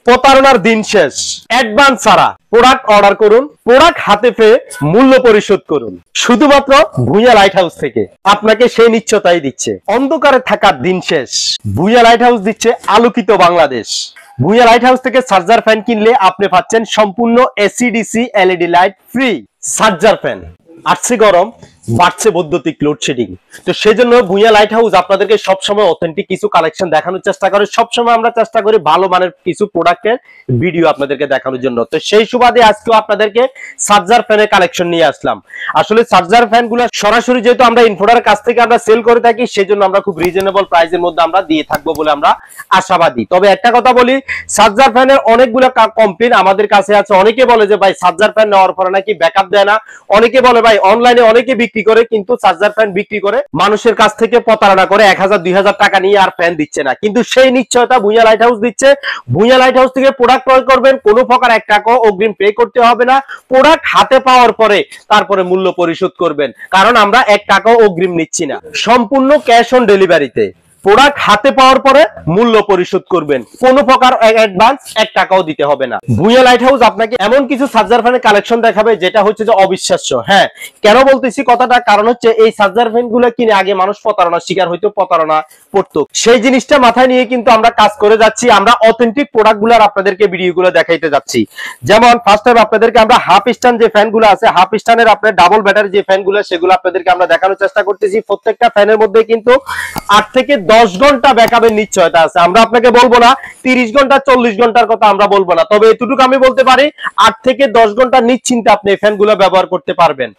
প্রতারণার দিন শেষ। অ্যাডভান্স ছাড়া প্রোডাক্ট অর্ডার করুন, প্রোডাক্ট হাতে পেয়ে মূল্য পরিশোধ করুন শুধুমাত্র ভূঁইয়া লাইট হাউস থেকে। আপনাকে সেই নিশ্চয়তাই দিচ্ছে অন্ধকারে থাকার দিন শেষ। ভূঁইয়া লাইট হাউস দিচ্ছে আলোকিত বাংলাদেশ। ভূঁইয়া লাইট হাউস থেকে চার্জার ফ্যান কিনলে আপনি পাচ্ছেন সম্পূর্ণ AC DC LED light free. Charger fan আসছে গরম, বাড়ছে বৈদ্যুতিক লোডশেডিং। তো সেজন্য ভূঁইয়া লাইট হাউস আপনাদেরকে সবসময় অথেন্টিক কিছু কালেকশন দেখানোর চেষ্টা করে। সবসময় আমরা চেষ্টা করি ভালো মানের কিছু প্রোডাক্টের ভিডিও আপনাদেরকে দেখানোর জন্য। তো সেই সুবাদে আজকেও আপনাদেরকে চার্জার ফ্যানের কালেকশন নিয়ে আসলাম। আসলে চার্জার ফ্যান গুলো সরাসরি যেহেতু আমরা ইনফোডার কাছ থেকে আমরা সেল করে থাকি, সেজন্য আমরা খুব রিজনেবল প্রাইসের মধ্যে আমরা দিয়ে থাকবো বলে আমরা আশাবাদী। তবে একটা কথা বলি, চার্জার ফ্যানের অনেকগুলো কমপ্লেইন আমাদের কাছে আছে। অনেকে বলে যে ভাই চার্জার ফ্যান নেওয়ার পরে নাকি ব্যাকআপ দেয় না। অনেকে বলে ভাই অনলাইনে অনেকে বিক্রি করে, কিন্তু চার্জার ফ্যান বিক্রি করে মানুষের কাছ থেকে প্রতারণা করে 1000-2000 টাকা নিয়ে আর ফ্যান দিচ্ছে না। কিন্তু সেই নিশ্চয়তা ভূঁইয়া লাইট হাউস দিচ্ছে। ভূঁইয়া লাইট হাউস থেকে প্রোডাক্ট ক্রয় করবেন, কোনো প্রকার 1 টাকাও অগ্রিম পে করতে হবে না। প্রোডাক্ট হাতে পাওয়ার পরে তারপরে মূল্য পরিশোধ করবেন, কারণ আমরা 1 টাকাও অগ্রিম নিচ্ছি না। সম্পূর্ণ ক্যাশ অন ডেলিভারিতে প্রোডাক্ট হাতে পাওয়ার পরে মূল্য পরিশোধ করবেন, কোনো প্রকার অ্যাডভান্স 1 টাকাও দিতে হবে না। ভূঁইয়া লাইট হাউস আপনাকে এমন কিছু চার্জার ফ্যানের কালেকশন দেখাবে যেটা হচ্ছে যে অবিশ্বাস্য। হ্যাঁ, কেন বলতেছি কথাটা, কারণ হচ্ছে এই চার্জার ফ্যান গুলো কিনে আগে মানুষ প্রতারণার শিকার হইতো, প্রতারণা পড়তো। সেই জিনিসটা মাথায় নিয়ে কিন্তু আমরা কাজ করে যাচ্ছি। আমরা অথেন্টিক প্রোডাক্ট গুলো আপনাদেরকে ভিডিও গুলো দেখাইতে যাচ্ছি। যেমন ফার্স্ট টাইম আপনাদেরকে আমরা হাফ স্ট্যান্ড যে ফ্যান গুলো আছে, হাফ স্ট্যান্ডের আপনার ডাবল ব্যাটারি যে ফ্যান গুলো, সেগুলো আপনাদেরকে আমরা দেখানোর চেষ্টা করতেছি। প্রত্যেকটা ফ্যানের মধ্যে কিন্তু 8 থেকে 10 ঘন্টা ব্যাকআপের নিশ্চয়তা আছে। আমরা আপনাকে বলবো না 30 ঘন্টা 40 ঘন্টার কথা আমরা বলবো না, তবে এতটুকু আমি বলতে পারি 8 থেকে 10 ঘন্টা নিশ্চিন্তে আপনি এই ফ্যানগুলো ব্যবহার করতে পারবেন।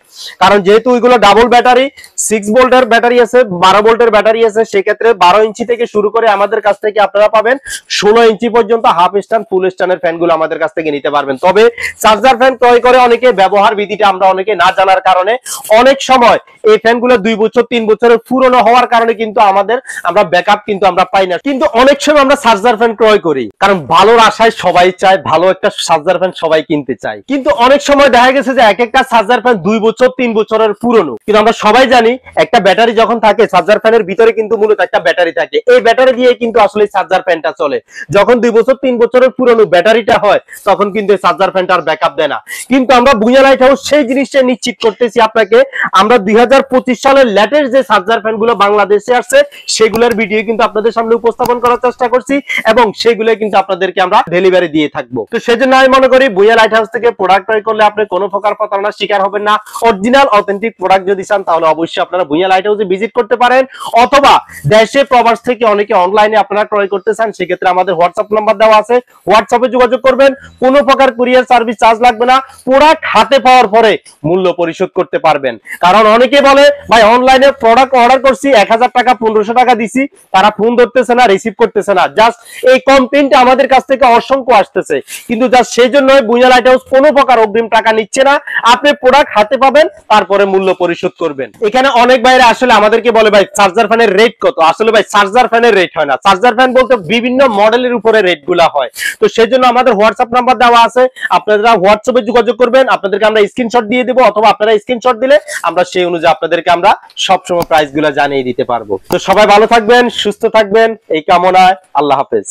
কারণ যেহেতু ওইগুলো ডাবল ব্যাটারি, 6 ভোল্টের ব্যাটারি আছে, 12 ভোল্টের ব্যাটারি আছে, সেক্ষেত্রে 12 ইঞ্চি থেকে শুরু করে আমাদের কাছ থেকে আপনারা পাবেন 16 ইঞ্চি পর্যন্ত হাফ স্ট্যান্ড, ফুল স্ট্যান্ডের ফ্যানগুলো আমাদের কাছ থেকে নিতে পারবেন। তবে চার্জার ফ্যান ক্রয় করে অনেকে ব্যবহার বিধিটা আমরা অনেকে না জানার কারণে অনেক সময় এই ফ্যানগুলো 2 বছর 3 বছরের পুরনো হওয়ার কারণে কিন্তু আমরা ব্যাকআপ কিন্তু আমরা পাই না। কিন্তু অনেক সময় আমরা চার্জার ফ্যান ক্রয় করি, কারণ ভালোর আশায় সবাই চায়, ভালো একটা চার্জার ফ্যান সবাই কিনতে চায়। কিন্তু অনেক সময় দেখা গেছে যে এক একটা চার্জার ফ্যান 2 বছর 3 বছরের পুরনো। কিন্তু আমরা সবাই জানি একটা ব্যাটারি যখন থাকে, চার্জার ফ্যানের ভিতরে কিন্তু মূলত একটা ব্যাটারি থাকে। এই ব্যাটারি দিয়ে কিন্তু আসলে চার্জার ফ্যানটা চলে। যখন 2 বছর 3 বছরের পুরনো ব্যাটারিটা হয়, তখন কিন্তু চার্জার ফ্যানটা আর ব্যাকআপ দেয় না। কিন্তু আমরা ভূঁইয়া লাইট হাউস সেই জিনিসটা নিশ্চিত করতেছি আপনাকে। আমরা 2025 সালের লেটেস্ট যে চার্জার ফ্যানগুলো বাংলাদেশে আসছে, সেগুলোর ভিডিও কিন্তু আপনাদের সামনে উপস্থাপন করার চেষ্টা করছি, এবং সেগুলো কিন্তু আপনাদেরকে আমরা ডেলিভারি দিয়ে থাকবো। তো সেজন্য আমি মনে করি ভূঁইয়া লাইট হাউস থেকে প্রোডাক্ট ক্রয় করলে আপনি কোনো প্রকার প্রতারণার শিকার হবেন না। অরিজিনাল অথেন্টিক প্রোডাক্ট যদি চান, তাহলে অবশ্যই আপনারা ভূঁইয়া লাইট হাউসে ভিজিট করতে পারেন। অথবা দেশে প্রবাস থেকে অনেকে অনলাইনে আপনারা ক্রয় করতে চান, সেক্ষেত্রে আমাদের হোয়াটসঅ্যাপ নাম্বার দেওয়া আছে, হোয়াটসঅ্যাপে যোগাযোগ করবেন। কোনো প্রকার কুরিয়ার সার্ভিস চার্জ লাগবে না। প্রোডাক্ট হাতে পাওয়ার পরে মূল্য পরিশোধ করতে পারবেন। কারণ অনেকে বলে ভাই অনলাইনে প্রোডাক্ট অর্ডার করছি, 1000 টাকা 1500 টাকা দিছি, তারা ফোন ধরতেছে না, রিসিভ করতেছে না। জাস্ট এই কমপ্লেইনটা আমাদের কাছ থেকে অসংখ্য আসতেছে। কিন্তু জাস্ট সেই জন্য ভূঁইয়া লাইট হাউস কোনো প্রকার অগ্রিম টাকা নিচ্ছে না। আপনি প্রোডাক্ট হাতে পাবেন, তারপরে মূল্য পরিশোধ করবেন। এখানে অনেক ভাইরা আসলে আমাদেরকে বলে ভাই চার্জার ফ্যানের রেট কত। আসলে ভাই চার্জার ফ্যানের রেট হয় না, চার্জার ফ্যান বলতে বিভিন্ন মডেলের উপরে রেট গুলা হয়। তো সেই জন্য আমাদের হোয়াটসঅ্যাপ নাম্বার দেওয়া আছে, আপনারা হোয়াটসঅ্যাপে যোগাযোগ করবেন। আপনাদেরকে আমরা স্ক্রিনশট দিয়ে দেবো, অথবা আপনারা স্ক্রিনশট দিলে আমরা সেই অনুযায়ী আপনাদেরকে আমরা সবসময় প্রাইস গুলা জানিয়ে দিতে পারবো। তো সবাই ভালো থাকবেন, সুস্থ থাকবেন, এই কামনায় আল্লাহ হাফেজ।